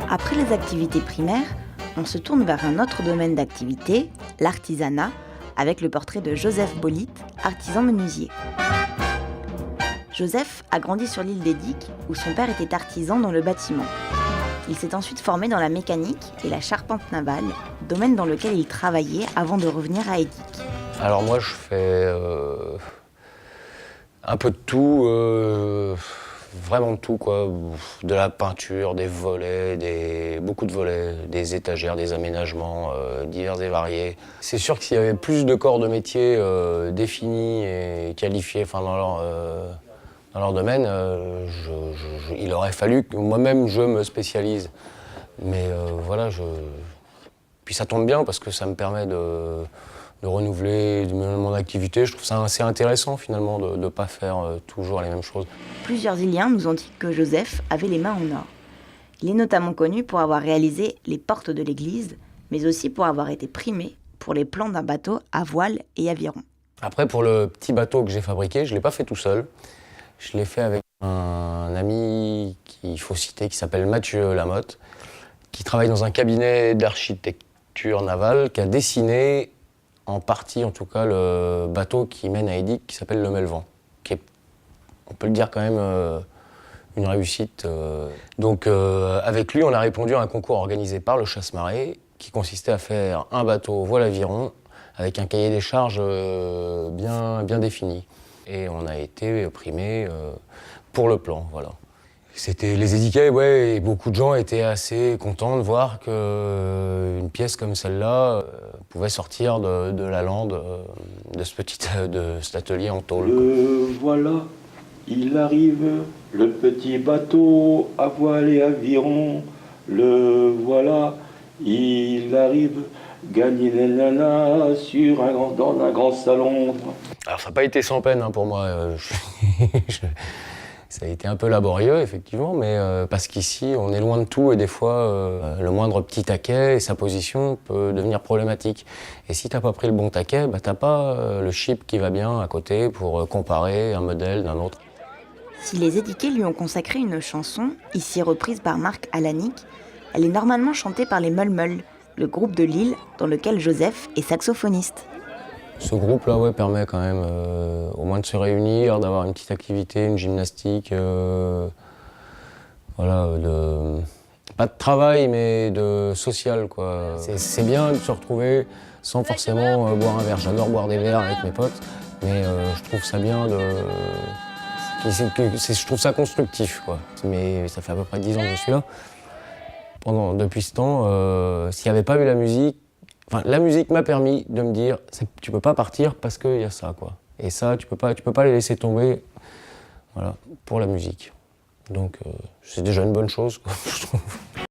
Après les activités primaires, on se tourne vers un autre domaine d'activité, l'artisanat, avec le portrait de Joseph Bolite, artisan menuisier. Joseph a grandi sur l'île d'Edic, où son père était artisan dans le bâtiment. Il s'est ensuite formé dans la mécanique et la charpente navale, domaine dans lequel il travaillait avant de revenir à Edic. Alors moi je fais un peu de tout, vraiment de tout quoi. De la peinture, des volets, beaucoup de volets, des étagères, des aménagements divers et variés. C'est sûr que s'il y avait plus de corps de métier définis et qualifiés dans leur domaine, il aurait fallu que moi-même je me spécialise. Mais voilà, puis ça tombe bien parce que ça me permet de renouveler mon activité. Je trouve ça assez intéressant finalement de ne pas faire toujours les mêmes choses. Plusieurs Iliens nous ont dit que Joseph avait les mains en or. Il est notamment connu pour avoir réalisé les portes de l'église, mais aussi pour avoir été primé pour les plans d'un bateau à voile et aviron. Après, pour le petit bateau que j'ai fabriqué, je ne l'ai pas fait tout seul. Je l'ai fait avec un ami qu'il faut citer, qui s'appelle Mathieu Lamotte, qui travaille dans un cabinet d'architecture navale, qui a dessiné en partie, en tout cas, le bateau qui mène à Edic, qui s'appelle le Melvan, qui est, on peut le dire quand même, une réussite. Donc avec lui, on a répondu à un concours organisé par le Chasse-Marée, qui consistait à faire un bateau voile-aviron, avec un cahier des charges bien défini. Et on a été primé pour le plan, voilà. C'était les Édiquais, ouais, et beaucoup de gens étaient assez contents de voir qu'une pièce comme celle-là pouvait sortir de la lande de cet atelier en tôle. Voilà, il arrive, le petit bateau à voile et aviron. Le voilà, il arrive, gagner les nanas dans un grand salon. Alors ça n'a pas été sans peine pour moi. Ça a été un peu laborieux, effectivement, mais parce qu'ici, on est loin de tout et des fois, le moindre petit taquet et sa position peut devenir problématique. Et si t'as pas pris le bon taquet, t'as pas le chip qui va bien à côté pour comparer un modèle d'un autre. Si les Édiqués lui ont consacré une chanson, ici reprise par Marc Alanic, elle est normalement chantée par les Meul-Meul, le groupe de Lille dans lequel Joseph est saxophoniste. Ce groupe-là, ouais, permet quand même au moins de se réunir, d'avoir une petite activité, une gymnastique, voilà, pas de travail, mais de social, quoi. C'est bien de se retrouver sans forcément boire un verre. J'adore boire des verres avec mes potes, mais je trouve ça bien je trouve ça constructif, quoi. Mais ça fait à peu près 10 ans que je suis là. Depuis ce temps, s'il n'y avait pas eu la musique, la musique m'a permis de me dire, tu peux pas partir parce qu'il y a ça, quoi. Et ça, tu peux pas les laisser tomber, voilà, pour la musique. Donc, c'est déjà une bonne chose, quoi, je trouve.